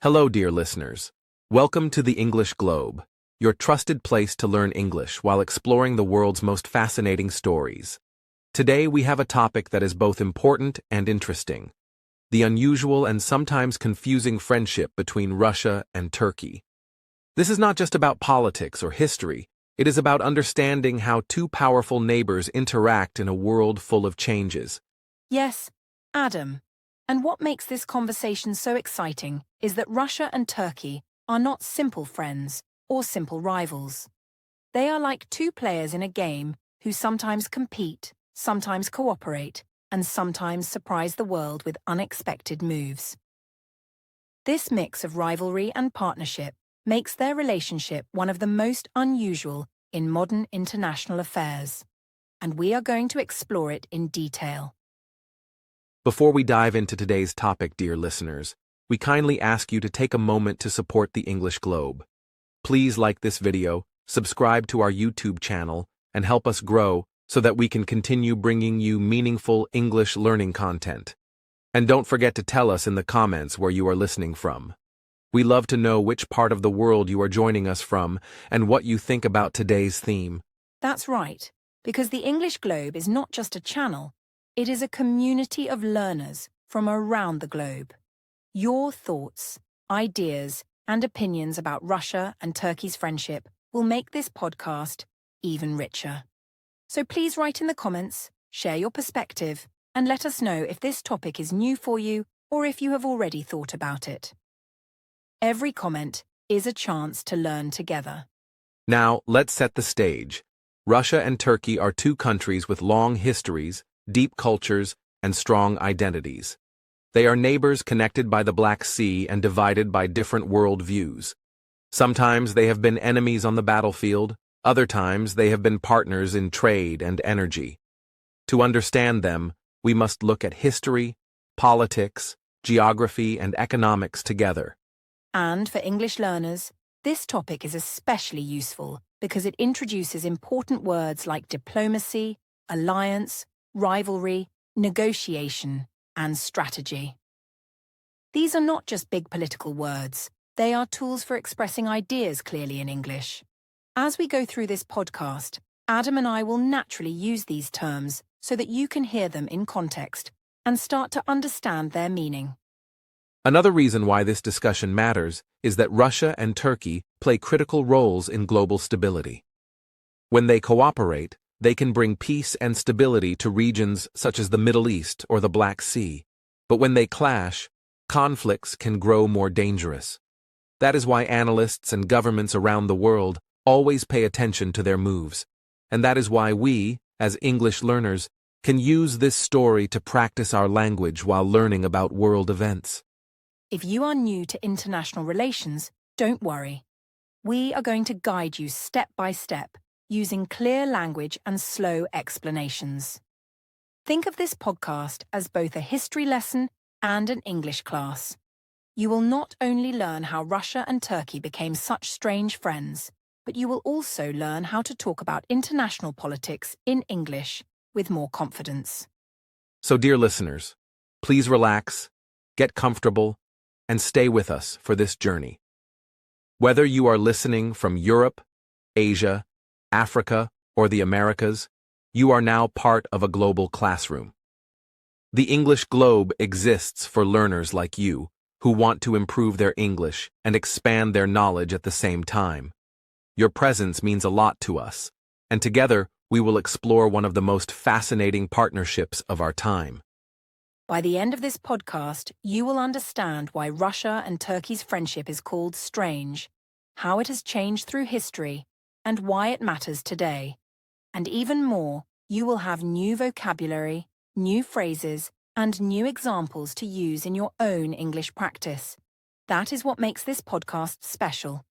Hello, dear listeners. Welcome to the English Globe, your trusted place to learn English while exploring the world's most fascinating stories. Today we have a topic that is both important and interesting: the unusual and sometimes confusing friendship between Russia and Turkey. This is not just about politics or history, it is about understanding how two powerful neighbors interact in a world full of changes. Yes, Adam. And what makes this conversation so exciting is that Russia and Turkey are not simple friends or simple rivals. They are like two players in a game who sometimes compete, sometimes cooperate, and sometimes surprise the world with unexpected moves. This mix of rivalry and partnership makes their relationship one of the most unusual in modern international affairs, and we are going to explore it in detail. Before we dive into today's topic, dear listeners, we kindly ask you to take a moment to support the English Globe. Please like this video, subscribe to our YouTube channel, and help us grow so that we can continue bringing you meaningful English learning content. And don't forget to tell us in the comments where you are listening from. We love to know which part of the world you are joining us from and what you think about today's theme. That's right, because the English Globe is not just a channel, it is a community of learners from around the globe. Your thoughts, ideas, and opinions about Russia and Turkey's friendship will make this podcast even richer. So please write in the comments, share your perspective, and let us know if this topic is new for you or if you have already thought about it. Every comment is a chance to learn together. Now, let's set the stage. Russia and Turkey are two countries with long histories, deep cultures, and strong identities. They are neighbors connected by the Black Sea and divided by different world views. Sometimes they have been enemies on the battlefield, other times they have been partners in trade and energy. To understand them, we must look at history, politics, geography, and economics together. And for English learners, this topic is especially useful because it introduces important words like diplomacy, alliance, rivalry, negotiation, and strategy. These are not just big political words, they are tools for expressing ideas clearly in English. As we go through this podcast, Adam and I will naturally use these terms so that you can hear them in context and start to understand their meaning. Another reason why this discussion matters is that Russia and Turkey play critical roles in global stability. When they cooperate, they can bring peace and stability to regions such as the Middle East or the Black Sea. But when they clash, conflicts can grow more dangerous. That is why analysts and governments around the world always pay attention to their moves. And that is why we, as English learners, can use this story to practice our language while learning about world events. If you are new to international relations, don't worry. We are going to guide you step by step, using clear language and slow explanations. Think of this podcast as both a history lesson and an English class. You will not only learn how Russia and Turkey became such strange friends, but you will also learn how to talk about international politics in English with more confidence. So, dear listeners, please relax, get comfortable, and stay with us for this journey. Whether you are listening from Europe, Asia, Africa, or the Americas, you are now part of a global classroom. The English Globe exists for learners like you who want to improve their English and expand their knowledge at the same time. Your presence means a lot to us, and together we will explore one of the most fascinating partnerships of our time. By the end of this podcast, you will understand why Russia and Turkey's friendship is called strange, how it has changed through history, and why it matters today. And even more, you will have new vocabulary, new phrases, and new examples to use in your own English practice. That is what makes this podcast special.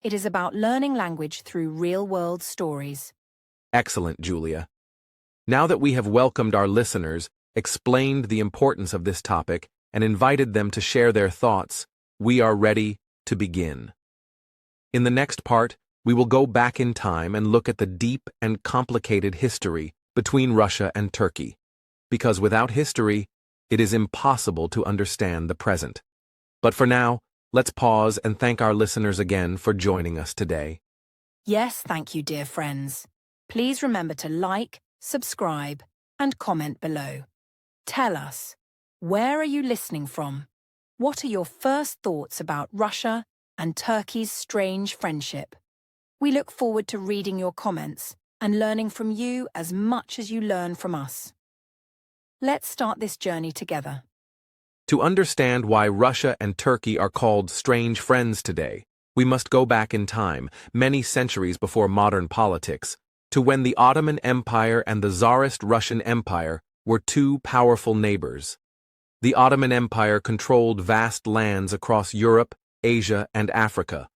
It is about learning language through real-world stories. Excellent, Julia. Now that we have welcomed our listeners, explained the importance of this topic, and invited them to share their thoughts, we are ready to begin. In the next part, we will go back in time and look at the deep and complicated history between Russia and Turkey. Because without history, it is impossible to understand the present. But for now, let's pause and thank our listeners again for joining us today. Yes, thank you, dear friends. Please remember to like, subscribe, and comment below. Tell us, where are you listening from? What are your first thoughts about Russia and Turkey's strange friendship? We look forward to reading your comments and learning from you as much as you learn from us. Let's start this journey together. To understand why Russia and Turkey are called strange friends today, we must go back in time, many centuries before modern politics, to when the Ottoman Empire and the Tsarist Russian Empire were two powerful neighbors. The Ottoman Empire controlled vast lands across Europe, Asia, and Africa,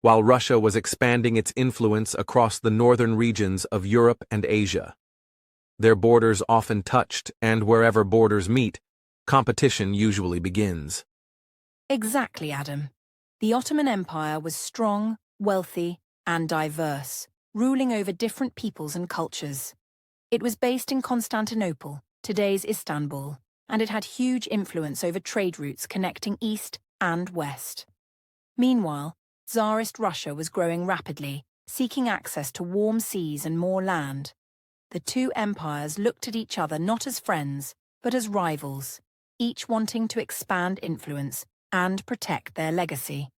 while Russia was expanding its influence across the northern regions of Europe and Asia. Their borders often touched, and wherever borders meet, competition usually begins. Exactly, Adam. The Ottoman Empire was strong, wealthy, and diverse, ruling over different peoples and cultures. It was based in Constantinople, today's Istanbul, and it had huge influence over trade routes connecting east and west. Meanwhile, Tsarist Russia was growing rapidly, seeking access to warm seas and more land. The two empires looked at each other not as friends, but as rivals, each wanting to expand influence and protect their legacy.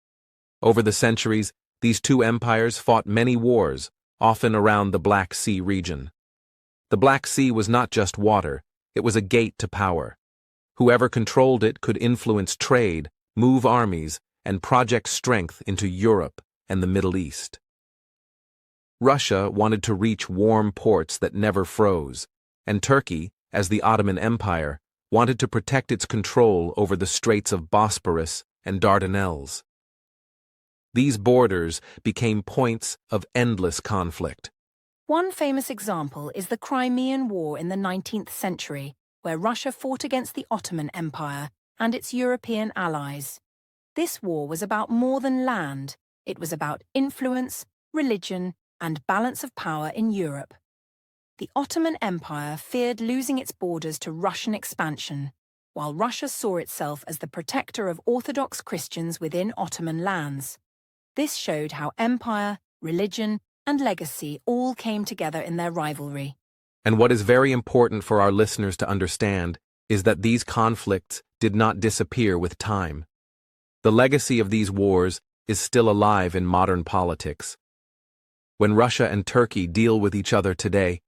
Over the centuries, these two empires fought many wars, often around the Black Sea region. The Black Sea was not just water, it was a gate to power. Whoever controlled it could influence trade, move armies, and project strength into Europe and the Middle East. Russia wanted to reach warm ports that never froze, and Turkey, as the Ottoman Empire, wanted to protect its control over the Straits of Bosporus and Dardanelles. These borders became points of endless conflict. One famous example is the Crimean War in the 19th century, where Russia fought against the Ottoman Empire and its European allies. This war was about more than land. It was about influence, religion, and balance of power in Europe. The Ottoman Empire feared losing its borders to Russian expansion, while Russia saw itself as the protector of Orthodox Christians within Ottoman lands. This showed how empire, religion, and legacy all came together in their rivalry. And what is very important for our listeners to understand is that these conflicts did not disappear with time. The legacy of these wars is still alive in modern politics. When Russia and Turkey deal with each other today,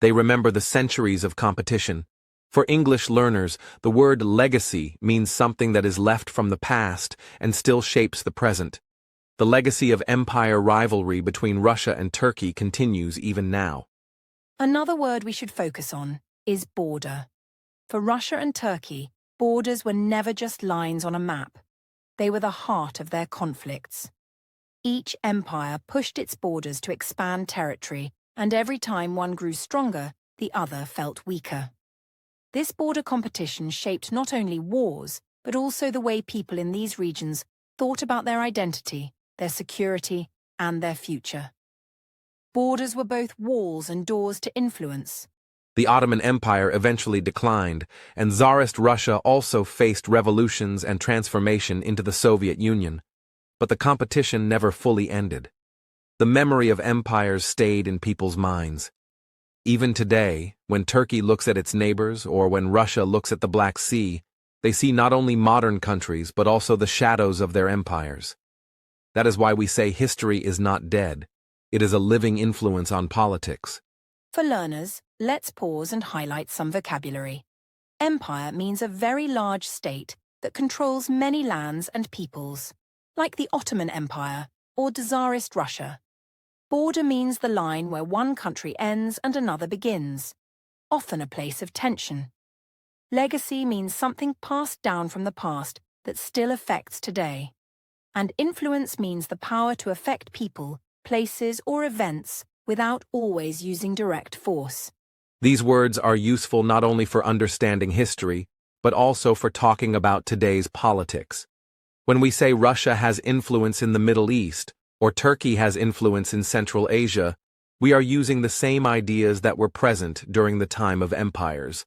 they remember the centuries of competition. For English learners, the word legacy means something that is left from the past and still shapes the present. The legacy of empire rivalry between Russia and Turkey continues even now. Another word we should focus on is border. For Russia and Turkey, borders were never just lines on a map. They were the heart of their conflicts. Each empire pushed its borders to expand territory, and every time one grew stronger, the other felt weaker. This border competition shaped not only wars, but also the way people in these regions thought about their identity, their security, and their future. Borders were both walls and doors to influence. The Ottoman Empire eventually declined, and Tsarist Russia also faced revolutions and transformation into the Soviet Union. But the competition never fully ended. The memory of empires stayed in people's minds. Even today, when Turkey looks at its neighbors or when Russia looks at the Black Sea, they see not only modern countries but also the shadows of their empires. That is why we say history is not dead. It is a living influence on politics. For learners, let's pause and highlight some vocabulary. Empire means a very large state that controls many lands and peoples, like the Ottoman Empire or Tsarist Russia. Border means the line where one country ends and another begins, often a place of tension. Legacy means something passed down from the past that still affects today. And influence means the power to affect people, places, or events without always using direct force. These words are useful not only for understanding history, but also for talking about today's politics. When we say Russia has influence in the Middle East, or Turkey has influence in Central Asia, we are using the same ideas that were present during the time of empires.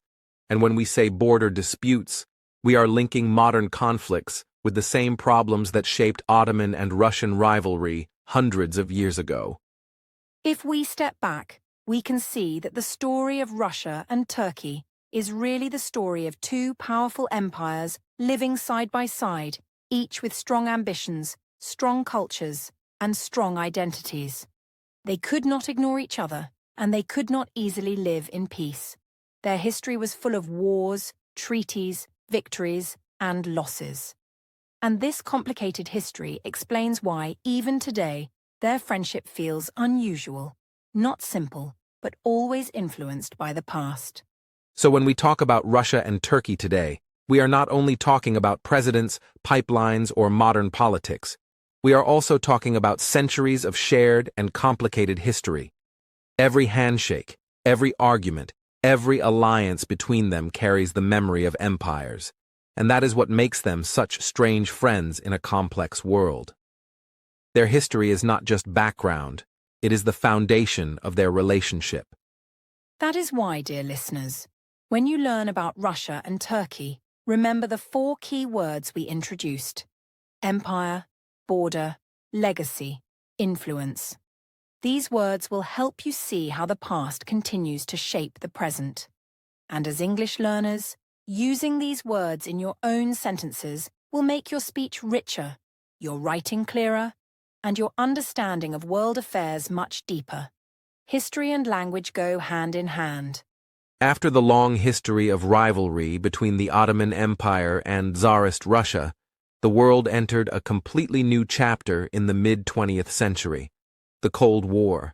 And when we say border disputes, we are linking modern conflicts with the same problems that shaped Ottoman and Russian rivalry hundreds of years ago. If we step back, we can see that the story of Russia and Turkey is really the story of two powerful empires living side by side, each with strong ambitions, strong cultures, and strong identities. They could not ignore each other, and they could not easily live in peace. Their history was full of wars, treaties, victories, and losses. And this complicated history explains why, even today, their friendship feels unusual, not simple, but always influenced by the past. So when we talk about Russia and Turkey today, we are not only talking about presidents, pipelines, or modern politics. We are also talking about centuries of shared and complicated history. Every handshake, every argument, every alliance between them carries the memory of empires, and that is what makes them such strange friends in a complex world. Their history is not just background, it is the foundation of their relationship. That is why, dear listeners, when you learn about Russia and Turkey, remember the 4 key words we introduced: empire, border, legacy, influence. These words will help you see how the past continues to shape the present. And as English learners, using these words in your own sentences will make your speech richer, your writing clearer, and your understanding of world affairs much deeper. History and language go hand in hand. After the long history of rivalry between the Ottoman Empire and Tsarist Russia, the world entered a completely new chapter in the mid-20th century, the Cold War.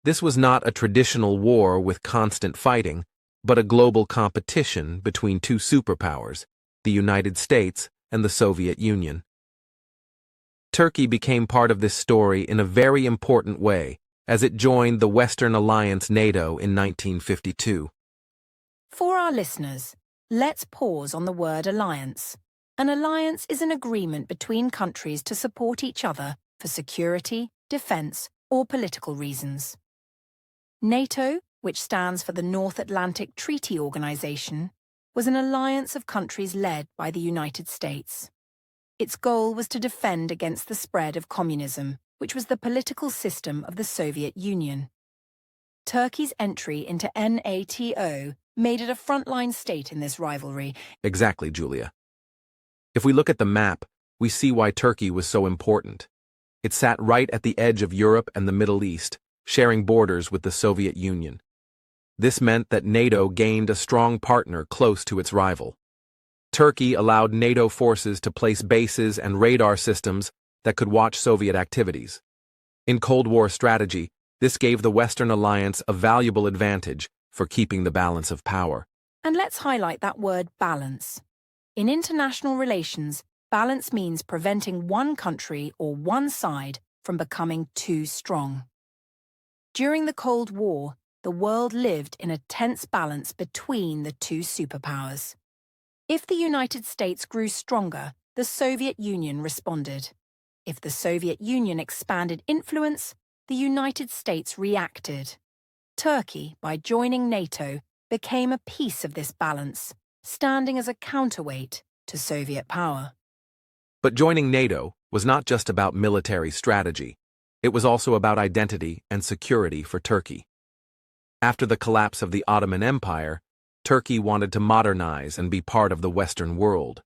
This was not a traditional war with constant fighting, but a global competition between two superpowers, the United States and the Soviet Union. Turkey became part of this story in a very important way, as it joined the Western alliance NATO in 1952. For our listeners, let's pause on the word alliance. An alliance is an agreement between countries to support each other for security, defense, or political reasons. NATO, which stands for the North Atlantic Treaty Organization, was an alliance of countries led by the United States. Its goal was to defend against the spread of communism, which was the political system of the Soviet Union. Turkey's entry into NATO made it a frontline state in this rivalry. Exactly, Julia. If we look at the map, we see why Turkey was so important. It sat right at the edge of Europe and the Middle East, sharing borders with the Soviet Union. This meant that NATO gained a strong partner close to its rival. Turkey allowed NATO forces to place bases and radar systems that could watch Soviet activities. In Cold War strategy, this gave the Western alliance a valuable advantage for keeping the balance of power. And let's highlight that word balance. In international relations, balance means preventing one country or one side from becoming too strong. During the Cold War, the world lived in a tense balance between the two superpowers. If the United States grew stronger, the Soviet Union responded. If the Soviet Union expanded influence, the United States reacted. Turkey, by joining NATO, became a piece of this balance, standing as a counterweight to Soviet power. But joining NATO was not just about military strategy. It was also about identity and security for Turkey. After the collapse of the Ottoman Empire, Turkey wanted to modernize and be part of the Western world.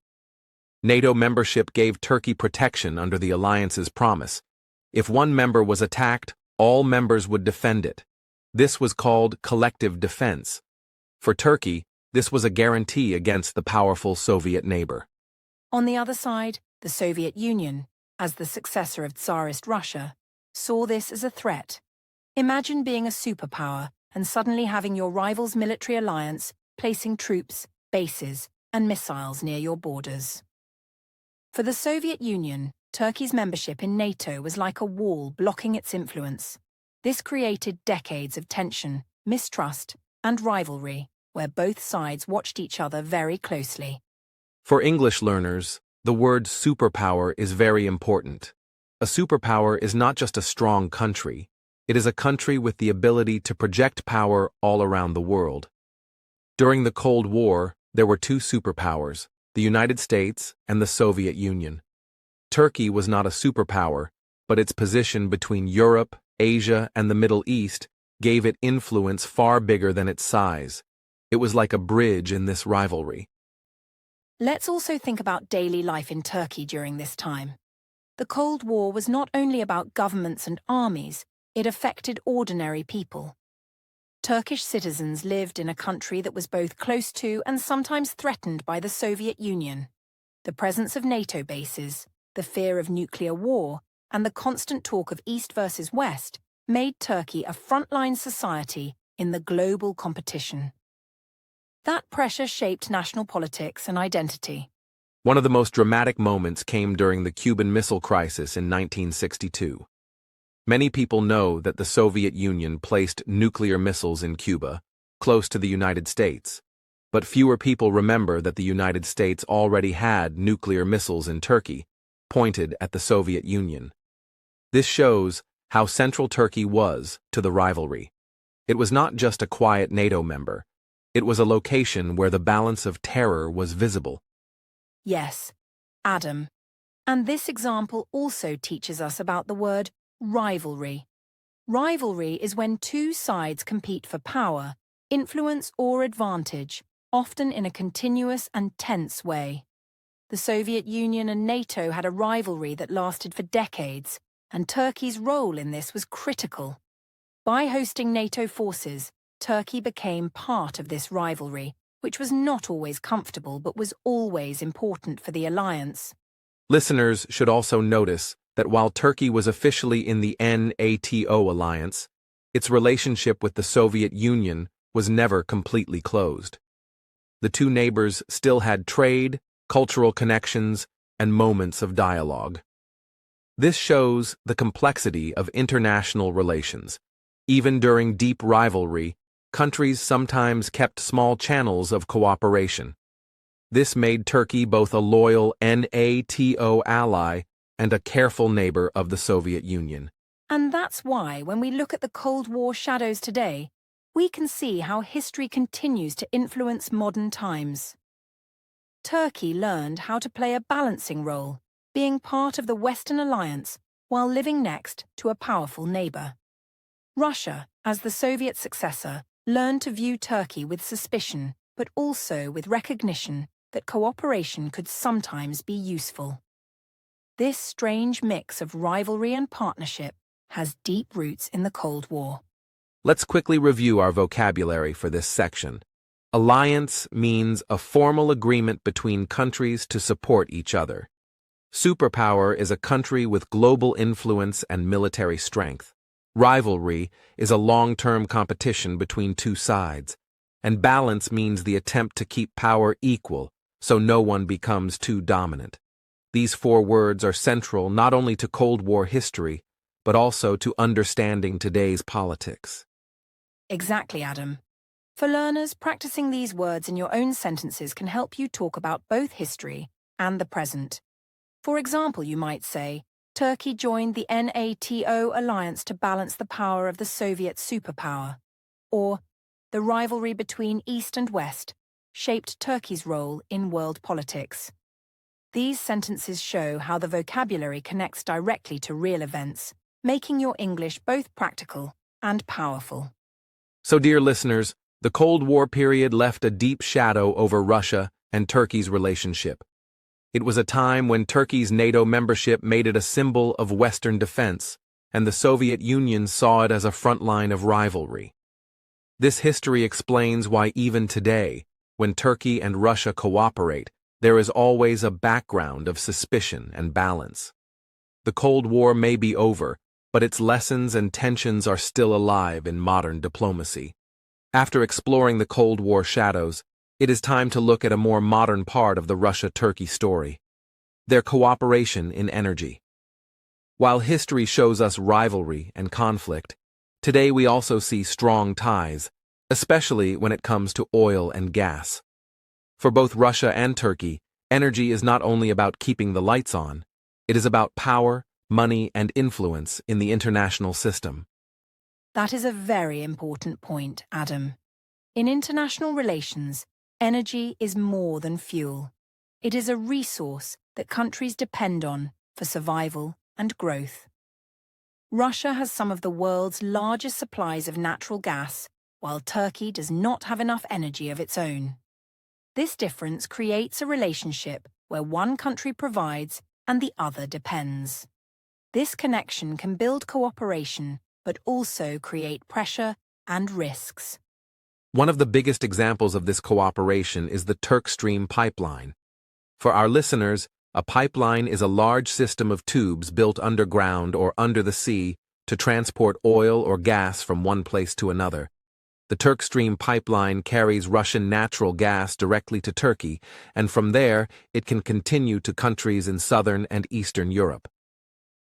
NATO membership gave Turkey protection under the alliance's promise. If one member was attacked, all members would defend it. This was called collective defense. For Turkey, this was a guarantee against the powerful Soviet neighbor. On the other side, the Soviet Union, as the successor of Tsarist Russia, saw this as a threat. Imagine being a superpower and suddenly having your rival's military alliance placing troops, bases, and missiles near your borders. For the Soviet Union, Turkey's membership in NATO was like a wall blocking its influence. This created decades of tension, mistrust, and rivalry, where both sides watched each other very closely. For English learners, the word superpower is very important. A superpower is not just a strong country. It is a country with the ability to project power all around the world. During the Cold War, there were two superpowers, the United States, and the Soviet Union. Turkey was not a superpower, but its position between Europe, Asia, and the Middle East gave it influence far bigger than its size. It was like a bridge in this rivalry. Let's also think about daily life in Turkey during this time. The Cold War was not only about governments and armies, it affected ordinary people. Turkish citizens lived in a country that was both close to and sometimes threatened by the Soviet Union. The presence of NATO bases, the fear of nuclear war, and the constant talk of East versus West made Turkey a frontline society in the global competition. That pressure shaped national politics and identity. One of the most dramatic moments came during the Cuban Missile Crisis in 1962. Many people know that the Soviet Union placed nuclear missiles in Cuba, close to the United States, but fewer people remember that the United States already had nuclear missiles in Turkey, pointed at the Soviet Union. This shows how central Turkey was to the rivalry. It was not just a quiet NATO member. It was a location where the balance of terror was visible. Yes, Adam. And this example also teaches us about the word rivalry. Rivalry is when two sides compete for power, influence, or advantage, often in a continuous and tense way. The Soviet Union and NATO had a rivalry that lasted for decades, and Turkey's role in this was critical. By hosting NATO forces, Turkey became part of this rivalry, which was not always comfortable but was always important for the alliance. Listeners should also notice that while Turkey was officially in the NATO alliance, its relationship with the Soviet Union was never completely closed. The two neighbors still had trade, cultural connections, and moments of dialogue. This shows the complexity of international relations. Even during deep rivalry, countries sometimes kept small channels of cooperation. This made Turkey both a loyal NATO ally and a careful neighbor of the Soviet Union. And that's why, when we look at the Cold War shadows today, we can see how history continues to influence modern times. Turkey learned how to play a balancing role, being part of the Western alliance while living next to a powerful neighbor. Russia, as the Soviet successor, learned to view Turkey with suspicion, but also with recognition that cooperation could sometimes be useful. This strange mix of rivalry and partnership has deep roots in the Cold War. Let's quickly review our vocabulary for this section. Alliance means a formal agreement between countries to support each other. Superpower is a country with global influence and military strength. Rivalry is a long-term competition between two sides. And balance means the attempt to keep power equal so no one becomes too dominant. These four words are central not only to Cold War history, but also to understanding today's politics. Exactly, Adam. For learners, practicing these words in your own sentences can help you talk about both history and the present. For example, you might say, Turkey joined the NATO alliance to balance the power of the Soviet superpower. Or, the rivalry between East and West shaped Turkey's role in world politics. These sentences show how the vocabulary connects directly to real events, making your English both practical and powerful. So, dear listeners, the Cold War period left a deep shadow over Russia and Turkey's relationship. It was a time when Turkey's NATO membership made it a symbol of Western defense, and the Soviet Union saw it as a front line of rivalry. This history explains why even today, when Turkey and Russia cooperate, there is always a background of suspicion and balance. The Cold War may be over, but its lessons and tensions are still alive in modern diplomacy. After exploring the Cold War shadows, it is time to look at a more modern part of the Russia-Turkey story: their cooperation in energy. While history shows us rivalry and conflict, today we also see strong ties, especially when it comes to oil and gas. For both Russia and Turkey, energy is not only about keeping the lights on, it is about power, money, and influence in the international system. That is a very important point, Adam. In international relations, energy is more than fuel. It is a resource that countries depend on for survival and growth. Russia has some of the world's largest supplies of natural gas, while Turkey does not have enough energy of its own. This difference creates a relationship where one country provides and the other depends. This connection can build cooperation, but also create pressure and risks. One of the biggest examples of this cooperation is the Turk Stream pipeline. For our listeners, a pipeline is a large system of tubes built underground or under the sea to transport oil or gas from one place to another. The Turk Stream pipeline carries Russian natural gas directly to Turkey, and from there it can continue to countries in southern and eastern Europe.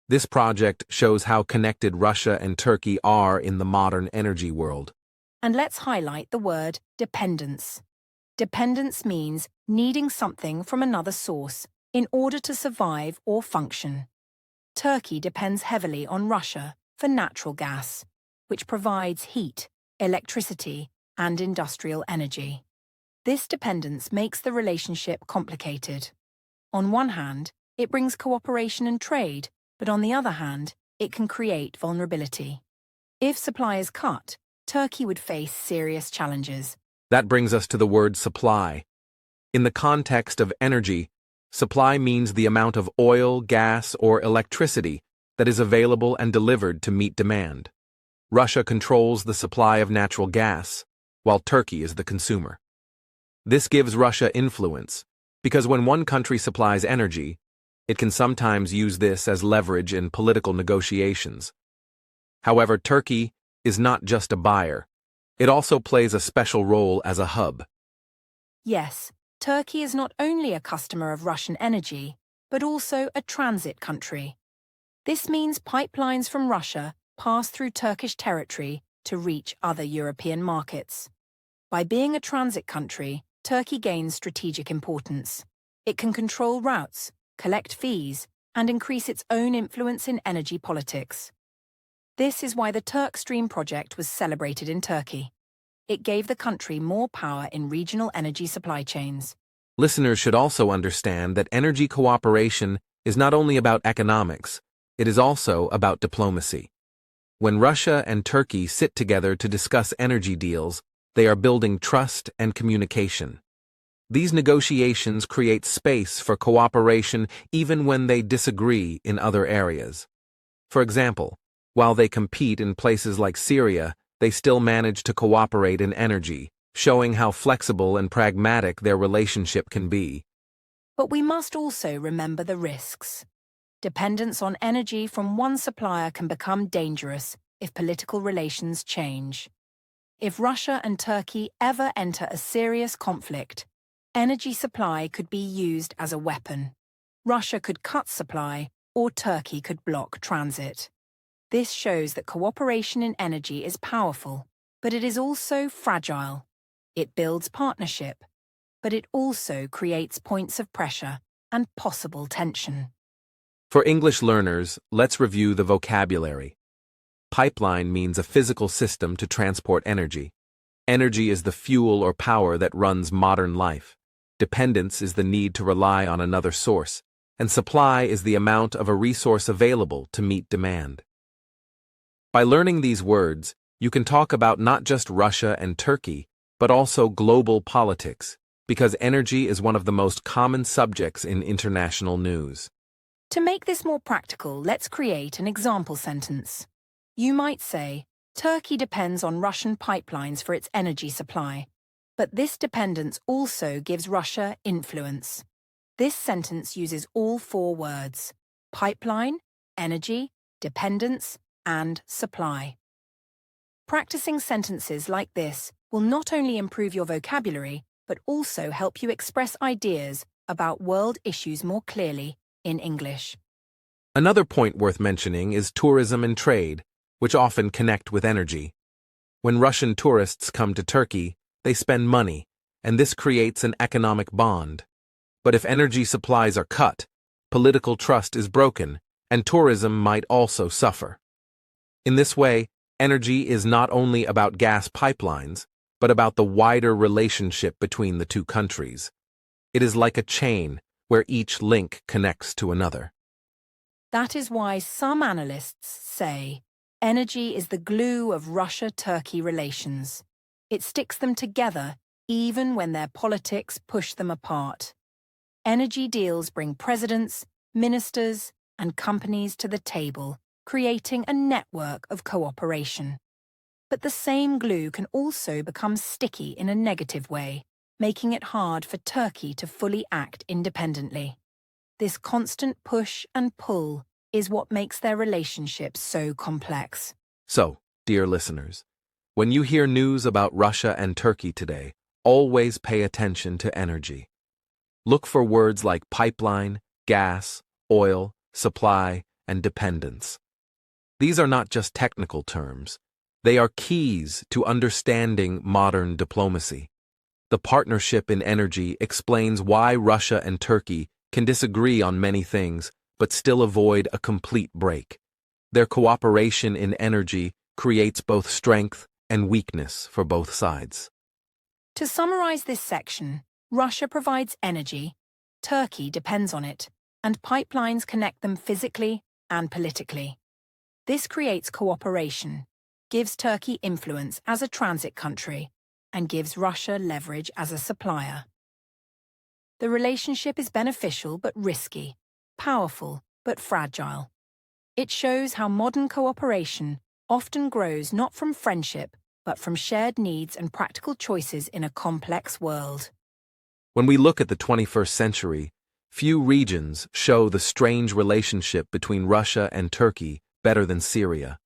This project shows how connected Russia and Turkey are in the modern energy world. And let's highlight the word dependence. Dependence means needing something from another source in order to survive or function. Turkey depends heavily on Russia for natural gas, which provides heat, electricity, and industrial energy. This dependence makes the relationship complicated. On one hand, it brings cooperation and trade, but on the other hand, it can create vulnerability. If supply is cut, Turkey would face serious challenges. That brings us to the word supply. In the context of energy, supply means the amount of oil, gas, or electricity that is available and delivered to meet demand. Russia controls the supply of natural gas, while Turkey is the consumer. This gives Russia influence, because when one country supplies energy, it can sometimes use this as leverage in political negotiations. However, Turkey is not just a buyer. It also plays a special role as a hub. Yes, Turkey is not only a customer of Russian energy, but also a transit country. This means pipelines from Russia pass through Turkish territory to reach other European markets. By being a transit country, Turkey gains strategic importance. It can control routes, collect fees, and increase its own influence in energy politics. This is why the Turk Stream project was celebrated in Turkey. It gave the country more power in regional energy supply chains. Listeners should also understand that energy cooperation is not only about economics, it is also about diplomacy. When Russia and Turkey sit together to discuss energy deals, they are building trust and communication. These negotiations create space for cooperation even when they disagree in other areas. For example, while they compete in places like Syria, they still manage to cooperate in energy, showing how flexible and pragmatic their relationship can be. But we must also remember the risks. Dependence on energy from one supplier can become dangerous if political relations change. If Russia and Turkey ever enter a serious conflict, energy supply could be used as a weapon. Russia could cut supply, or Turkey could block transit. This shows that cooperation in energy is powerful, but it is also fragile. It builds partnership, but it also creates points of pressure and possible tension. For English learners, let's review the vocabulary. Pipeline means a physical system to transport energy. Energy is the fuel or power that runs modern life. Dependence is the need to rely on another source, and supply is the amount of a resource available to meet demand. By learning these words, you can talk about not just Russia and Turkey, but also global politics, because energy is one of the most common subjects in international news. To make this more practical, let's create an example sentence. You might say, Turkey depends on Russian pipelines for its energy supply, but this dependence also gives Russia influence. This sentence uses all four words: pipeline, energy, dependence, and supply. Practicing sentences like this will not only improve your vocabulary, but also help you express ideas about world issues more clearly in English. Another point worth mentioning is tourism and trade, which often connect with energy. When Russian tourists come to Turkey, they spend money, and this creates an economic bond. But if energy supplies are cut, political trust is broken, and tourism might also suffer. In this way, energy is not only about gas pipelines, but about the wider relationship between the two countries. It is like a chain where each link connects to another. That is why some analysts say energy is the glue of Russia-Turkey relations. It sticks them together even when their politics push them apart. Energy deals bring presidents, ministers, and companies to the table, creating a network of cooperation. But the same glue can also become sticky in a negative way, making it hard for Turkey to fully act independently. This constant push and pull is what makes their relationship so complex. So, dear listeners, when you hear news about Russia and Turkey today, always pay attention to energy. Look for words like pipeline, gas, oil, supply, and dependence. These are not just technical terms. They are keys to understanding modern diplomacy. The partnership in energy explains why Russia and Turkey can disagree on many things, but still avoid a complete break. Their cooperation in energy creates both strength and weakness for both sides. To summarize this section, Russia provides energy, Turkey depends on it, and pipelines connect them physically and politically. This creates cooperation, gives Turkey influence as a transit country, and gives Russia leverage as a supplier. The relationship is beneficial but risky, powerful but fragile. It shows how modern cooperation often grows not from friendship, but from shared needs and practical choices in a complex world. When we look at the 21st century, few regions show the strange relationship between Russia and Turkey better than Syria.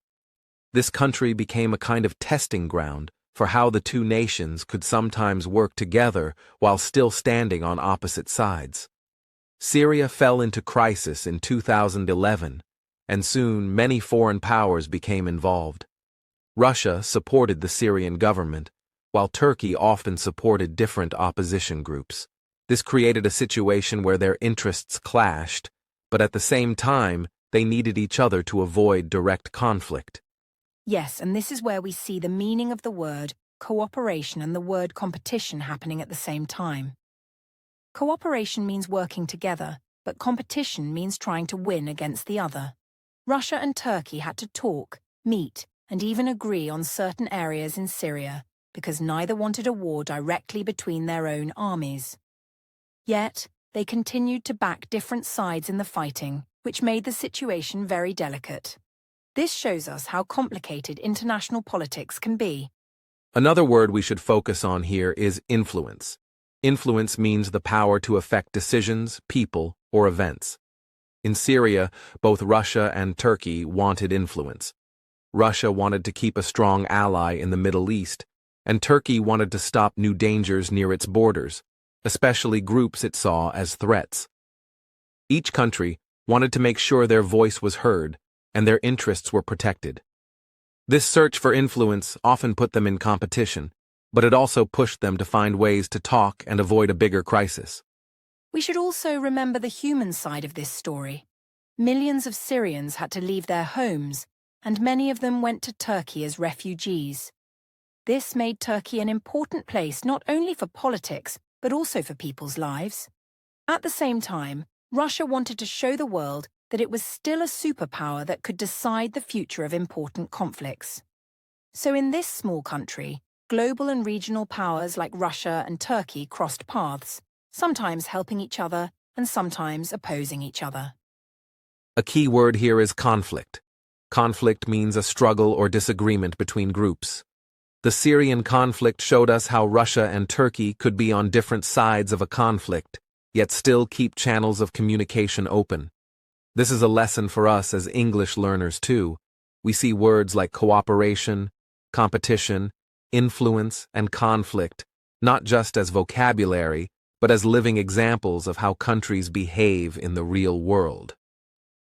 This country became a kind of testing ground for how the two nations could sometimes work together while still standing on opposite sides. Syria fell into crisis in 2011, and soon many foreign powers became involved. Russia supported the Syrian government, while Turkey often supported different opposition groups. This created a situation where their interests clashed, but at the same time, they needed each other to avoid direct conflict. Yes, and this is where we see the meaning of the word cooperation and the word competition happening at the same time. Cooperation means working together, but competition means trying to win against the other. Russia and Turkey had to talk, meet, and even agree on certain areas in Syria because neither wanted a war directly between their own armies. Yet, they continued to back different sides in the fighting, which made the situation very delicate. This shows us how complicated international politics can be. Another word we should focus on here is influence. Influence means the power to affect decisions, people, or events. In Syria, both Russia and Turkey wanted influence. Russia wanted to keep a strong ally in the Middle East, and Turkey wanted to stop new dangers near its borders, especially groups it saw as threats. Each country wanted to make sure their voice was heard and their interests were protected. This search for influence often put them in competition, but it also pushed them to find ways to talk and avoid a bigger crisis. We should also remember the human side of this story. Millions of Syrians had to leave their homes, and many of them went to Turkey as refugees. This made Turkey an important place not only for politics, but also for people's lives. At the same time, Russia wanted to show the world that it was still a superpower that could decide the future of important conflicts. So in this small country, global and regional powers like Russia and Turkey crossed paths, sometimes helping each other and sometimes opposing each other. A key word here is conflict. Conflict means a struggle or disagreement between groups. The Syrian conflict showed us how Russia and Turkey could be on different sides of a conflict, yet still keep channels of communication open. This is a lesson for us as English learners too. We see words like cooperation, competition, influence, and conflict, not just as vocabulary, but as living examples of how countries behave in the real world.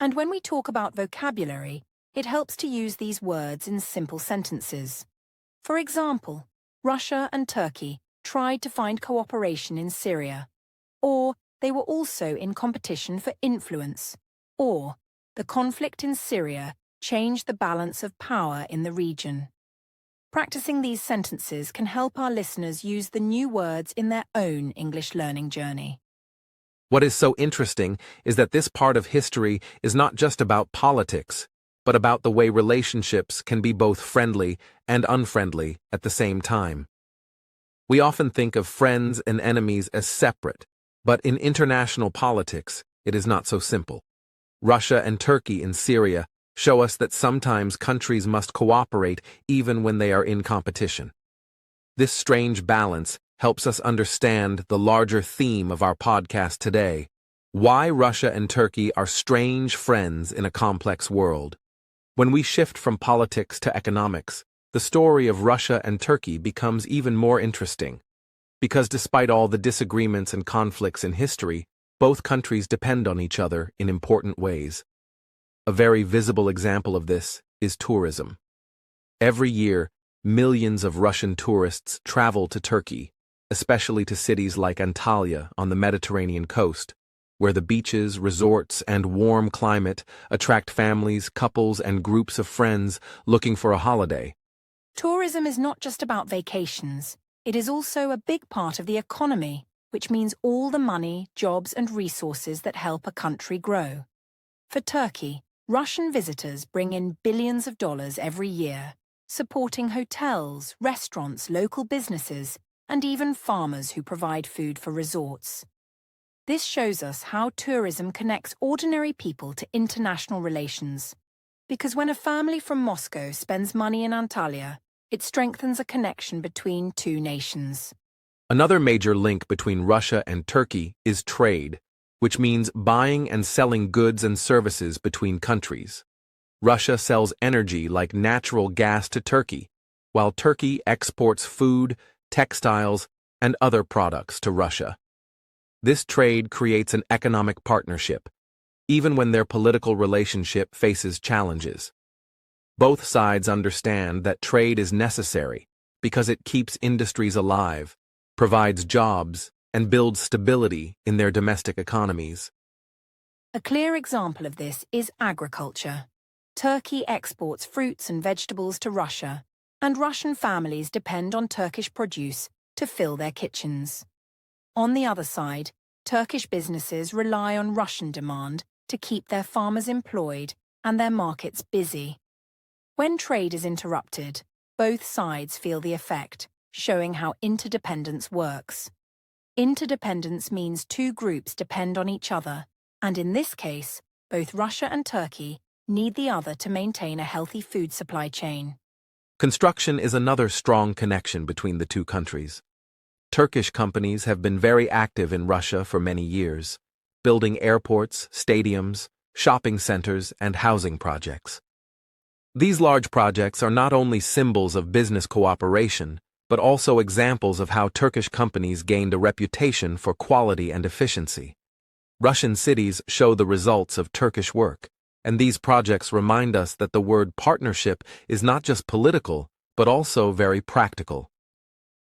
And when we talk about vocabulary, it helps to use these words in simple sentences. For example, Russia and Turkey tried to find cooperation in Syria, or they were also in competition for influence, or the conflict in Syria changed the balance of power in the region. Practicing these sentences can help our listeners use the new words in their own English learning journey. What is so interesting is that this part of history is not just about politics, but about the way relationships can be both friendly and unfriendly at the same time. We often think of friends and enemies as separate, but in international politics, it is not so simple. Russia and Turkey in Syria show us that sometimes countries must cooperate even when they are in competition. This strange balance helps us understand the larger theme of our podcast today: why Russia and Turkey are strange friends in a complex world. When we shift from politics to economics, the story of Russia and Turkey becomes even more interesting. Because despite all the disagreements and conflicts in history, both countries depend on each other in important ways. A very visible example of this is tourism. Every year, millions of Russian tourists travel to Turkey, especially to cities like Antalya on the Mediterranean coast, where the beaches, resorts, and warm climate attract families, couples, and groups of friends looking for a holiday. Tourism is not just about vacations. It is also a big part of the economy, which means all the money, jobs, and resources that help a country grow. For Turkey, Russian visitors bring in billions of dollars every year, supporting hotels, restaurants, local businesses, and even farmers who provide food for resorts. This shows us how tourism connects ordinary people to international relations. Because when a family from Moscow spends money in Antalya, it strengthens a connection between two nations. Another major link between Russia and Turkey is trade, which means buying and selling goods and services between countries. Russia sells energy like natural gas to Turkey, while Turkey exports food, textiles, and other products to Russia. This trade creates an economic partnership, even when their political relationship faces challenges. Both sides understand that trade is necessary because it keeps industries alive, provides jobs, and builds stability in their domestic economies. A clear example of this is agriculture. Turkey exports fruits and vegetables to Russia, and Russian families depend on Turkish produce to fill their kitchens. On the other side, Turkish businesses rely on Russian demand to keep their farmers employed and their markets busy. When trade is interrupted, both sides feel the effect, showing how interdependence works. Interdependence means two groups depend on each other, and in this case, both Russia and Turkey need the other to maintain a healthy food supply chain. Construction is another strong connection between the two countries. Turkish companies have been very active in Russia for many years, building airports, stadiums, shopping centers, and housing projects. These large projects are not only symbols of business cooperation, but also examples of how Turkish companies gained a reputation for quality and efficiency. Russian cities show the results of Turkish work, and these projects remind us that the word partnership is not just political, but also very practical.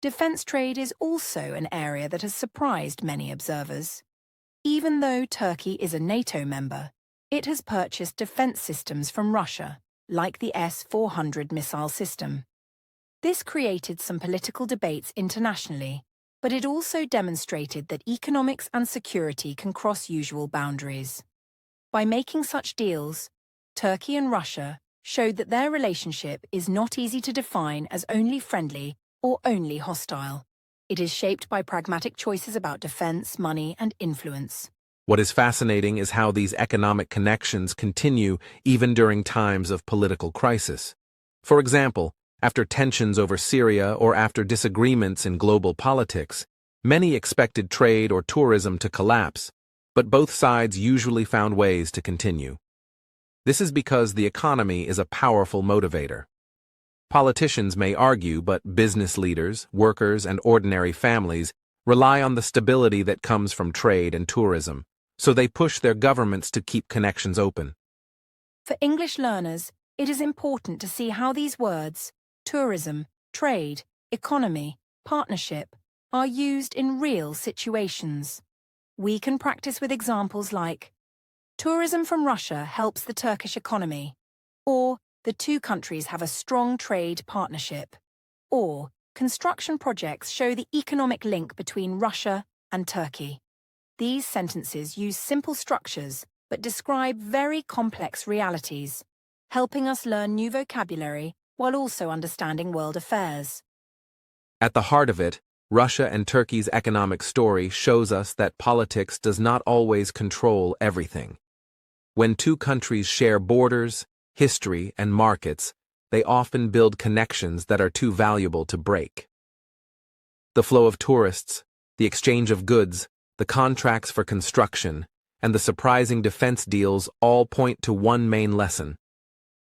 Defense trade is also an area that has surprised many observers. Even though Turkey is a NATO member, it has purchased defense systems from Russia, like the S-400 missile system. This created some political debates internationally, but it also demonstrated that economics and security can cross usual boundaries. By making such deals, Turkey and Russia showed that their relationship is not easy to define as only friendly or only hostile. It is shaped by pragmatic choices about defense, money, and influence. What is fascinating is how these economic connections continue even during times of political crisis. For example, after tensions over Syria or after disagreements in global politics, many expected trade or tourism to collapse, but both sides usually found ways to continue. This is because the economy is a powerful motivator. Politicians may argue, but business leaders, workers, and ordinary families rely on the stability that comes from trade and tourism, so they push their governments to keep connections open. For English learners, it is important to see how these words, tourism, trade, economy, partnership, are used in real situations. We can practice with examples like, tourism from Russia helps the Turkish economy, or the two countries have a strong trade partnership. or construction projects show the economic link between Russia and Turkey. These sentences use simple structures but describe very complex realities, helping us learn new vocabulary while also understanding world affairs. At the heart of it, Russia and Turkey's economic story shows us that politics does not always control everything. When two countries share borders, history, and markets, they often build connections that are too valuable to break. The flow of tourists, the exchange of goods, the contracts for construction, and the surprising defense deals all point to one main lesson.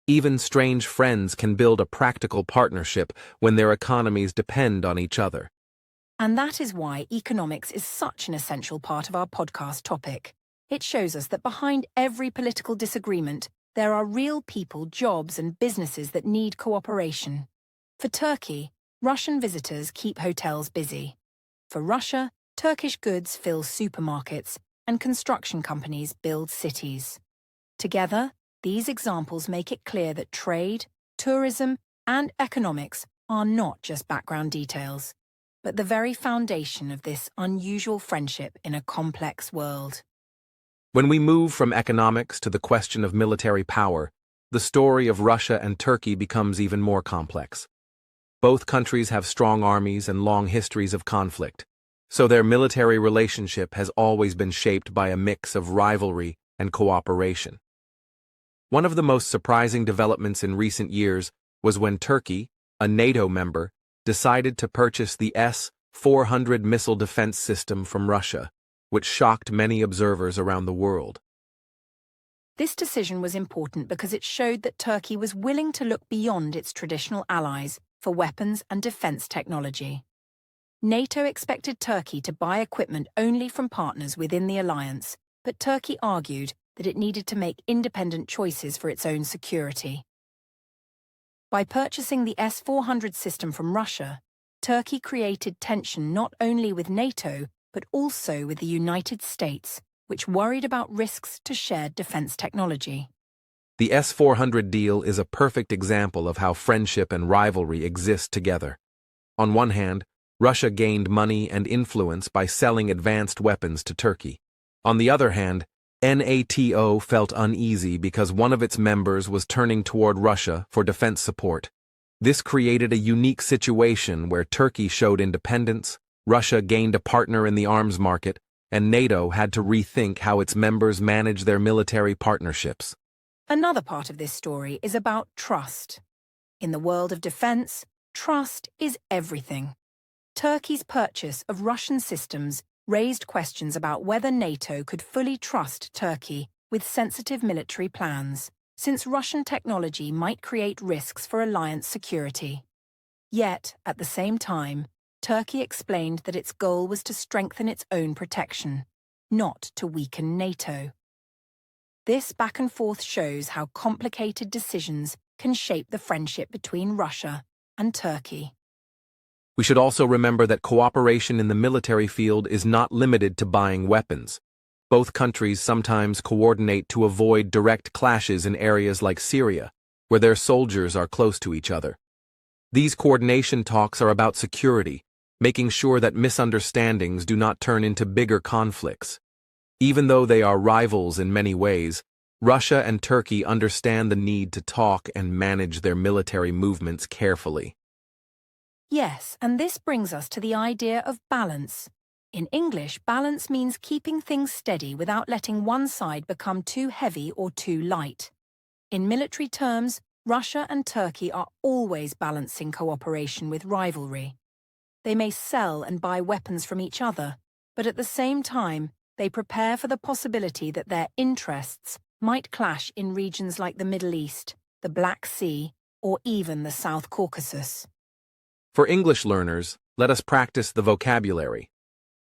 Even strange friends can build a practical partnership when their economies depend on each other. And that is why economics is such an essential part of our podcast topic. It shows us that behind every political disagreement, there are real people, jobs, and businesses that need cooperation. For Turkey, Russian visitors keep hotels busy. For Russia, Turkish goods fill supermarkets, and construction companies build cities. Together, these examples make it clear that trade, tourism, and economics are not just background details, but the very foundation of this unusual friendship in a complex world. When we move from economics to the question of military power, the story of Russia and Turkey becomes even more complex. Both countries have strong armies and long histories of conflict, so their military relationship has always been shaped by a mix of rivalry and cooperation. One of the most surprising developments in recent years was when Turkey, a NATO member, decided to purchase the S-400 missile defense system from Russia, which shocked many observers around the world. This decision was important because it showed that Turkey was willing to look beyond its traditional allies for weapons and defense technology. NATO expected Turkey to buy equipment only from partners within the alliance, but Turkey argued that it needed to make independent choices for its own security. By purchasing the S-400 system from Russia, Turkey created tension not only with NATO, but also with the United States, which worried about risks to shared defense technology. The S-400 deal is a perfect example of how friendship and rivalry exist together. On one hand, Russia gained money and influence by selling advanced weapons to Turkey. On the other hand, NATO felt uneasy because one of its members was turning toward Russia for defense support. This created a unique situation where Turkey showed independence, Russia gained a partner in the arms market, and NATO had to rethink how its members manage their military partnerships. Another part of this story is about trust. In the world of defense, trust is everything. Turkey's purchase of Russian systems raised questions about whether NATO could fully trust Turkey with sensitive military plans, since Russian technology might create risks for alliance security. Yet, at the same time, Turkey explained that its goal was to strengthen its own protection, not to weaken NATO. This back and forth shows how complicated decisions can shape the friendship between Russia and Turkey. We should also remember that cooperation in the military field is not limited to buying weapons. Both countries sometimes coordinate to avoid direct clashes in areas like Syria, where their soldiers are close to each other. These coordination talks are about security, making sure that misunderstandings do not turn into bigger conflicts. Even though they are rivals in many ways, Russia and Turkey understand the need to talk and manage their military movements carefully. Yes, and this brings us to the idea of balance. In English, balance means keeping things steady without letting one side become too heavy or too light. In military terms, Russia and Turkey are always balancing cooperation with rivalry. They may sell and buy weapons from each other, but at the same time, they prepare for the possibility that their interests might clash in regions like the Middle East, the Black Sea, or even the South Caucasus. For English learners, let us practice the vocabulary.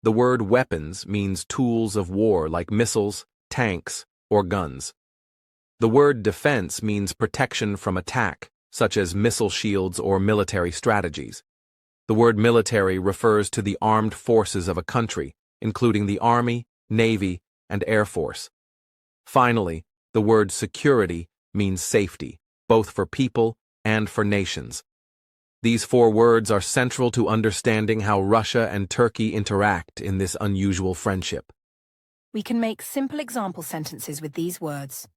The word weapons means tools of war like missiles, tanks, or guns. The word defense means protection from attack, such as missile shields or military strategies. The word military refers to the armed forces of a country, including the Army, Navy, and Air Force. Finally, the word security means safety, both for people and for nations. These four words are central to understanding how Russia and Turkey interact in this unusual friendship. We can make simple example sentences with these words.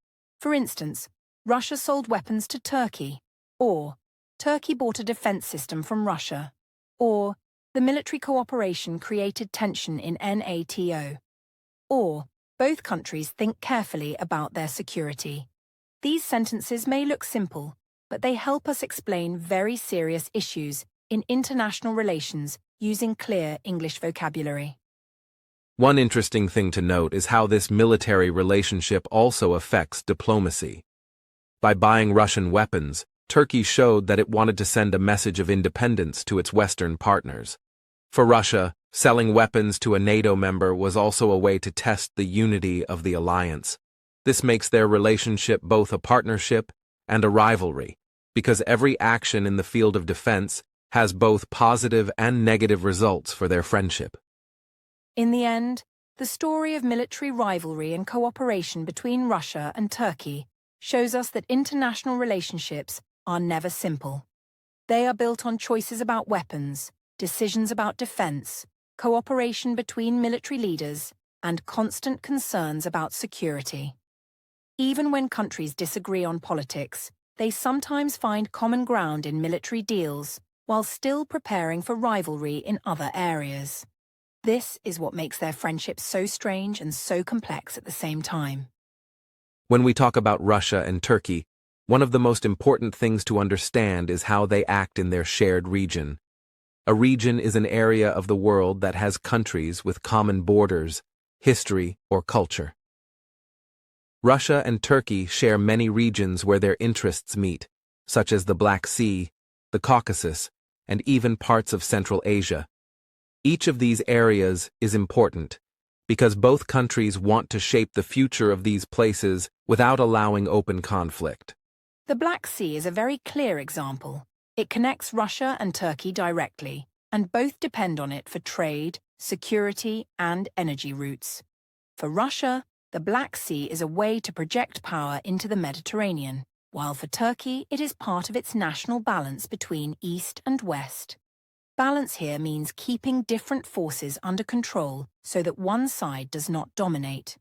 For instance, Russia sold weapons to Turkey, or Turkey bought a defense system from Russia, or the military cooperation created tension in NATO, or both countries think carefully about their security. These sentences may look simple, but they help us explain very serious issues in international relations using clear English vocabulary. One interesting thing to note is how this military relationship also affects diplomacy. By buying Russian weapons, Turkey showed that it wanted to send a message of independence to its Western partners. For Russia, selling weapons to a NATO member was also a way to test the unity of the alliance. This makes their relationship both a partnership and a rivalry, because every action in the field of defense has both positive and negative results for their friendship. In the end, the story of military rivalry and cooperation between Russia and Turkey shows us that international relationships are never simple. They are built on choices about weapons, decisions about defense, cooperation between military leaders, and constant concerns about security. Even when countries disagree on politics, they sometimes find common ground in military deals while still preparing for rivalry in other areas. This is what makes their friendship so strange and so complex at the same time. When we talk about Russia and Turkey, one of the most important things to understand is how they act in their shared region. A region is an area of the world that has countries with common borders, history, or culture. Russia and Turkey share many regions where their interests meet, such as the Black Sea, the Caucasus, and even parts of Central Asia. Each of these areas is important, because both countries want to shape the future of these places without allowing open conflict. The Black Sea is a very clear example. It connects Russia and Turkey directly, and both depend on it for trade, security, and energy routes. For Russia, the Black Sea is a way to project power into the Mediterranean, while for Turkey it is part of its national balance between East and West. Balance here means keeping different forces under control so that one side does not dominate.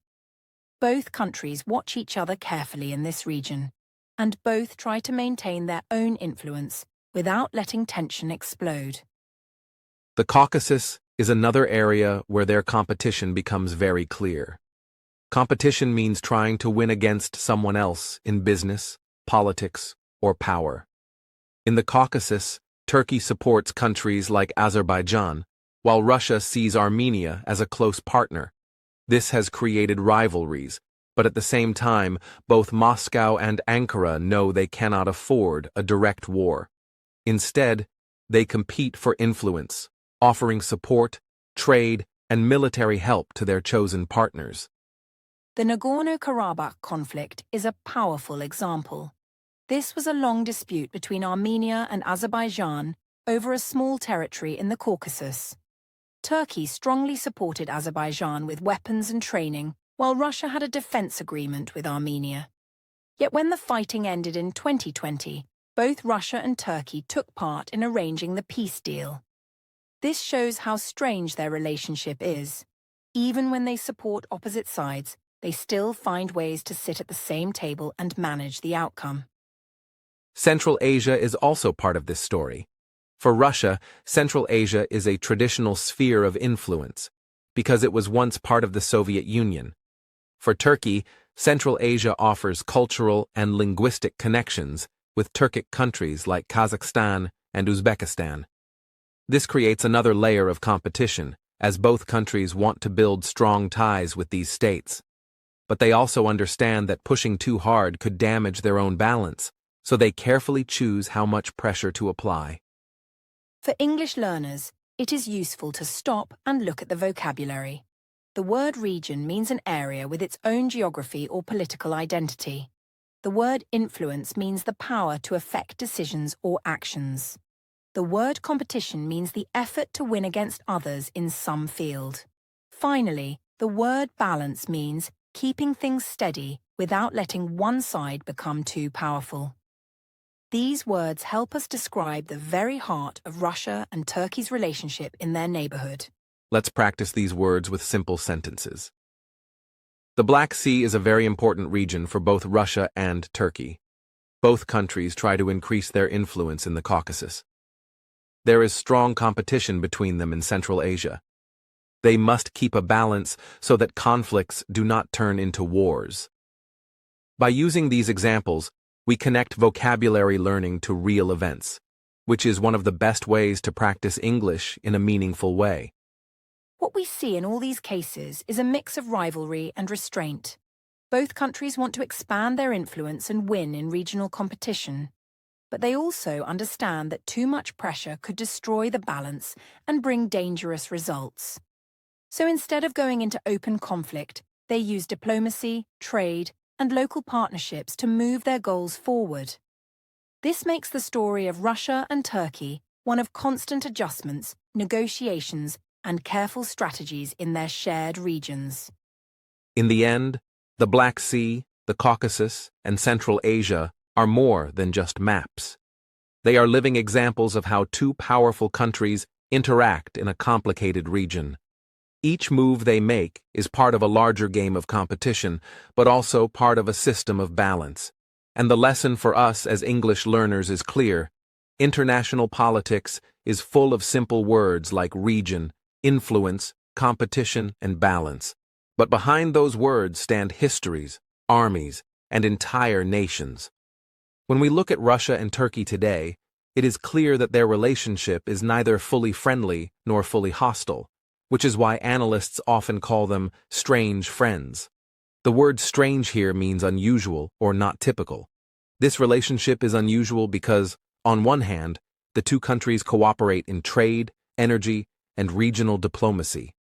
Both countries watch each other carefully in this region, and both try to maintain their own influence without letting tension explode. The Caucasus is another area where their competition becomes very clear. Competition means trying to win against someone else in business, politics, or power. In the Caucasus, Turkey supports countries like Azerbaijan, while Russia sees Armenia as a close partner. This has created rivalries, but at the same time, both Moscow and Ankara know they cannot afford a direct war. Instead, they compete for influence, offering support, trade, and military help to their chosen partners. The Nagorno-Karabakh conflict is a powerful example. This was a long dispute between Armenia and Azerbaijan over a small territory in the Caucasus. Turkey strongly supported Azerbaijan with weapons and training, while Russia had a defense agreement with Armenia. Yet when the fighting ended in 2020, both Russia and Turkey took part in arranging the peace deal. This shows how strange their relationship is. Even when they support opposite sides, they still find ways to sit at the same table and manage the outcome. Central Asia is also part of this story. For Russia, Central Asia is a traditional sphere of influence, because it was once part of the Soviet Union. For Turkey, Central Asia offers cultural and linguistic connections with Turkic countries like Kazakhstan and Uzbekistan. This creates another layer of competition, as both countries want to build strong ties with these states. But they also understand that pushing too hard could damage their own balance, so they carefully choose how much pressure to apply. For English learners, it is useful to stop and look at the vocabulary. The word region means an area with its own geography or political identity. The word influence means the power to affect decisions or actions. The word competition means the effort to win against others in some field. Finally, the word balance means keeping things steady without letting one side become too powerful. These words help us describe the very heart of Russia and Turkey's relationship in their neighborhood. Let's practice these words with simple sentences. The Black Sea is a very important region for both Russia and Turkey. Both countries try to increase their influence in the Caucasus. There is strong competition between them in Central Asia. They must keep a balance so that conflicts do not turn into wars. By using these examples, we connect vocabulary learning to real events, which is one of the best ways to practice English in a meaningful way. What we see in all these cases is a mix of rivalry and restraint. Both countries want to expand their influence and win in regional competition. But they also understand that too much pressure could destroy the balance and bring dangerous results. So instead of going into open conflict, they use diplomacy, trade, and local partnerships to move their goals forward. This makes the story of Russia and Turkey one of constant adjustments, negotiations, and careful strategies in their shared regions. In the end, the Black Sea, the Caucasus, and Central Asia are more than just maps. They are living examples of how two powerful countries interact in a complicated region. Each move they make is part of a larger game of competition, but also part of a system of balance. And the lesson for us as English learners is clear. International politics is full of simple words like region, influence, competition, and balance. But behind those words stand histories, armies, and entire nations. When we look at Russia and Turkey today, it is clear that their relationship is neither fully friendly nor fully hostile, which is why analysts often call them strange friends. The word strange here means unusual or not typical. This relationship is unusual because, on one hand, the two countries cooperate in trade, energy, and regional diplomacy.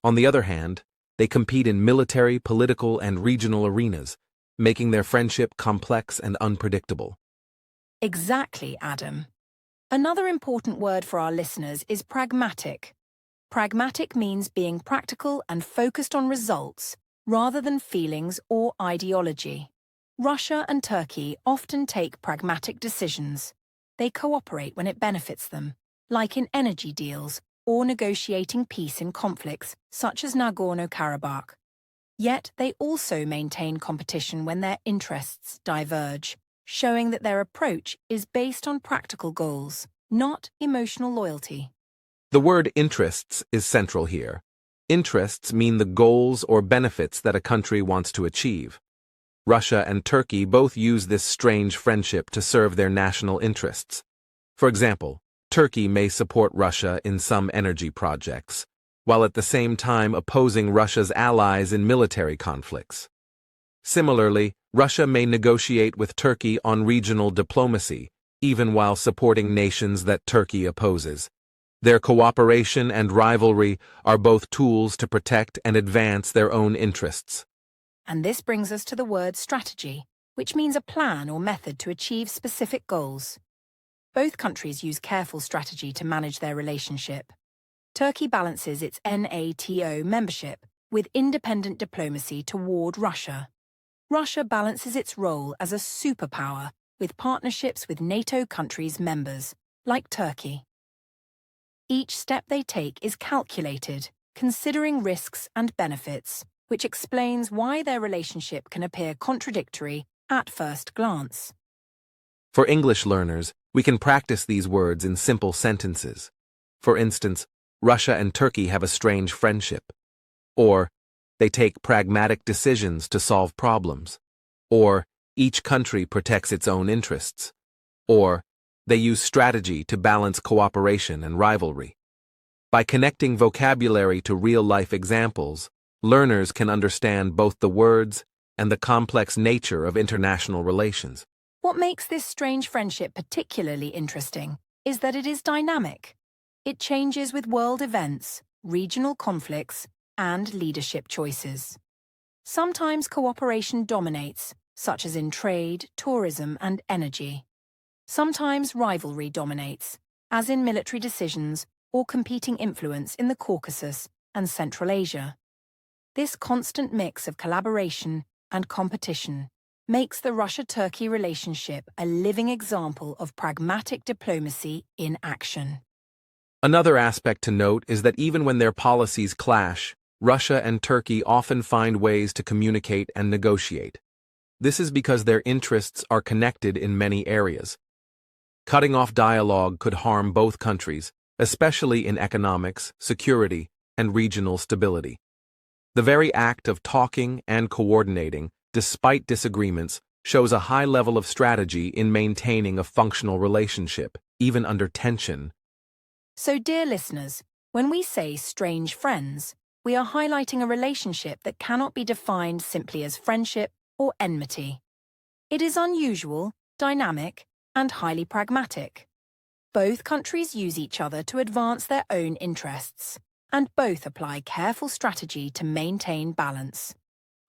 On the other hand, they compete in military, political, and regional arenas, making their friendship complex and unpredictable. Exactly, Adam. Another important word for our listeners is pragmatic. Pragmatic means being practical and focused on results, rather than feelings or ideology. Russia and Turkey often take pragmatic decisions. They cooperate when it benefits them, like in energy deals or negotiating peace in conflicts, such as Nagorno-Karabakh. Yet they also maintain competition when their interests diverge, showing that their approach is based on practical goals, not emotional loyalty. The word interests is central here. Interests mean the goals or benefits that a country wants to achieve. Russia and Turkey both use this strange friendship to serve their national interests. For example, Turkey may support Russia in some energy projects, while at the same time opposing Russia's allies in military conflicts. Similarly, Russia may negotiate with Turkey on regional diplomacy, even while supporting nations that Turkey opposes. Their cooperation and rivalry are both tools to protect and advance their own interests. And this brings us to the word strategy, which means a plan or method to achieve specific goals. Both countries use careful strategy to manage their relationship. Turkey balances its NATO membership with independent diplomacy toward Russia. Russia balances its role as a superpower with partnerships with NATO countries' members, like Turkey. Each step they take is calculated, considering risks and benefits, which explains why their relationship can appear contradictory at first glance. For English learners, we can practice these words in simple sentences. For instance, Russia and Turkey have a strange friendship. Or, they take pragmatic decisions to solve problems. Or, each country protects its own interests. Or, they use strategy to balance cooperation and rivalry. By connecting vocabulary to real-life examples, learners can understand both the words and the complex nature of international relations. What makes this strange friendship particularly interesting is that it is dynamic. It changes with world events, regional conflicts, and leadership choices. Sometimes cooperation dominates, such as in trade, tourism, and energy. Sometimes rivalry dominates, as in military decisions or competing influence in the Caucasus and Central Asia. This constant mix of collaboration and competition makes the Russia-Turkey relationship a living example of pragmatic diplomacy in action. Another aspect to note is that even when their policies clash, Russia and Turkey often find ways to communicate and negotiate. This is because their interests are connected in many areas. Cutting off dialogue could harm both countries, especially in economics, security, and regional stability. The very act of talking and coordinating, despite disagreements, shows a high level of strategy in maintaining a functional relationship, even under tension. So, dear listeners, when we say strange friends, we are highlighting a relationship that cannot be defined simply as friendship or enmity. It is unusual, dynamic, and highly pragmatic. Both countries use each other to advance their own interests, and both apply careful strategy to maintain balance.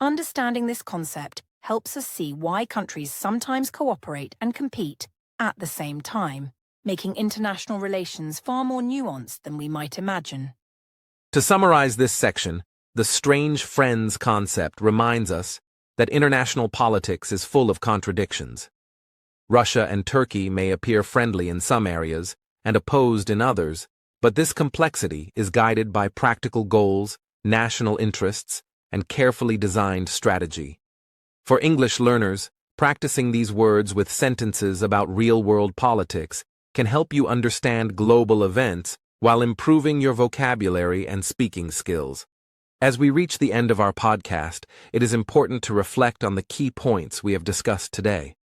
Understanding this concept helps us see why countries sometimes cooperate and compete at the same time, making international relations far more nuanced than we might imagine. To summarize this section, the strange friends concept reminds us that international politics is full of contradictions. Russia and Turkey may appear friendly in some areas and opposed in others, but this complexity is guided by practical goals, national interests, and carefully designed strategy. For English learners, practicing these words with sentences about real-world politics can help you understand global events while improving your vocabulary and speaking skills. As we reach the end of our podcast, it is important to reflect on the key points we have discussed today.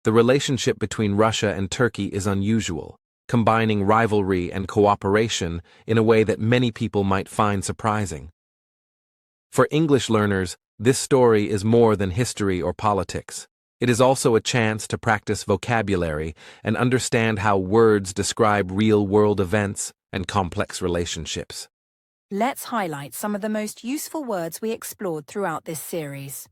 The relationship between Russia and Turkey is unusual, combining rivalry and cooperation in a way that many people might find surprising. For English learners, this story is more than history or politics. It is also a chance to practice vocabulary and understand how words describe real-world events and complex relationships. Let's highlight some of the most useful words we explored throughout this series.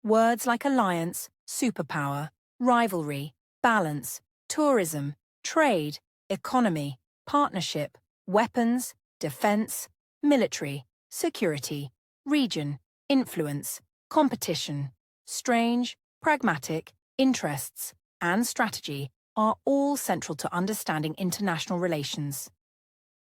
Words like alliance, superpower, rivalry, balance, tourism, trade, economy, partnership, weapons, defense, military, security, region, influence, competition, strange, pragmatic, interests, and strategy are all central to understanding international relations.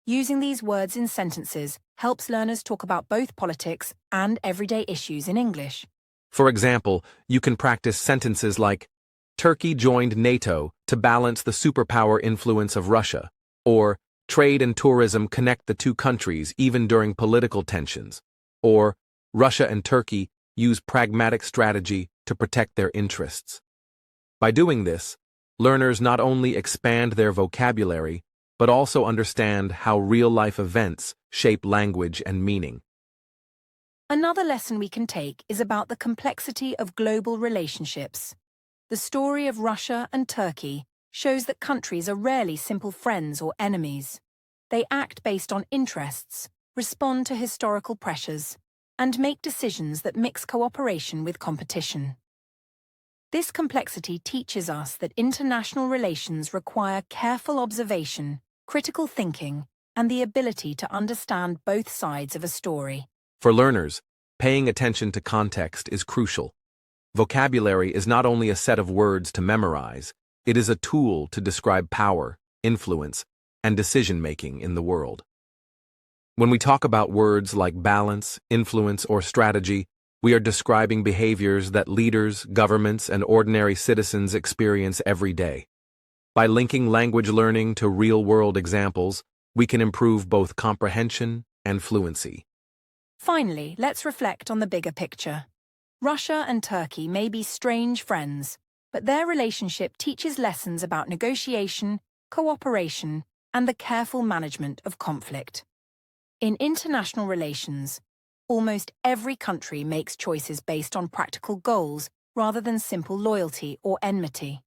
Using these words in sentences helps learners talk about both politics and everyday issues in English. For example, you can practice sentences like, Turkey joined NATO to balance the superpower influence of Russia, or trade and tourism connect the two countries even during political tensions, or Russia and Turkey use pragmatic strategy to protect their interests. By doing this, learners not only expand their vocabulary, but also understand how real-life events shape language and meaning. Another lesson we can take is about the complexity of global relationships. The story of Russia and Turkey shows that countries are rarely simple friends or enemies. They act based on interests, respond to historical pressures, and make decisions that mix cooperation with competition. This complexity teaches us that international relations require careful observation, critical thinking, and the ability to understand both sides of a story. For learners, paying attention to context is crucial. Vocabulary is not only a set of words to memorize, it is a tool to describe power, influence, and decision-making in the world. When we talk about words like balance, influence, or strategy, we are describing behaviors that leaders, governments, and ordinary citizens experience every day. By linking language learning to real-world examples, we can improve both comprehension and fluency. Finally, let's reflect on the bigger picture. Russia and Turkey may be strange friends, but their relationship teaches lessons about negotiation, cooperation, and the careful management of conflict. In international relations, almost every country makes choices based on practical goals rather than simple loyalty or enmity.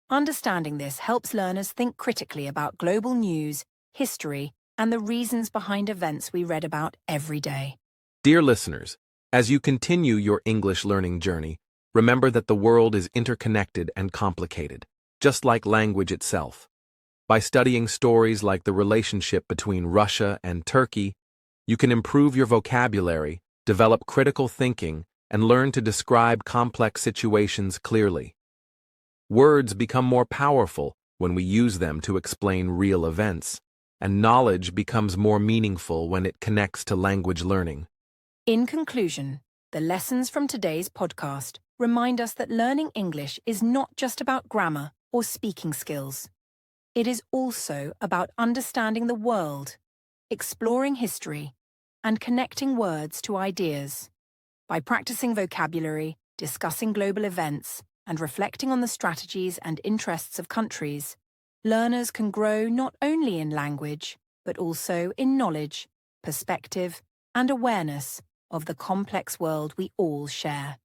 Understanding this helps learners think critically about global news, history, and the reasons behind events we read about every day. Dear listeners, as you continue your English learning journey, remember that the world is interconnected and complicated, just like language itself. By studying stories like the relationship between Russia and Turkey, you can improve your vocabulary, develop critical thinking, and learn to describe complex situations clearly. Words become more powerful when we use them to explain real events, and knowledge becomes more meaningful when it connects to language learning. In conclusion, the lessons from today's podcast remind us that learning English is not just about grammar or speaking skills. It is also about understanding the world, exploring history, and connecting words to ideas. By practicing vocabulary, discussing global events, and reflecting on the strategies and interests of countries, learners can grow not only in language, but also in knowledge, perspective, and awareness of the complex world we all share.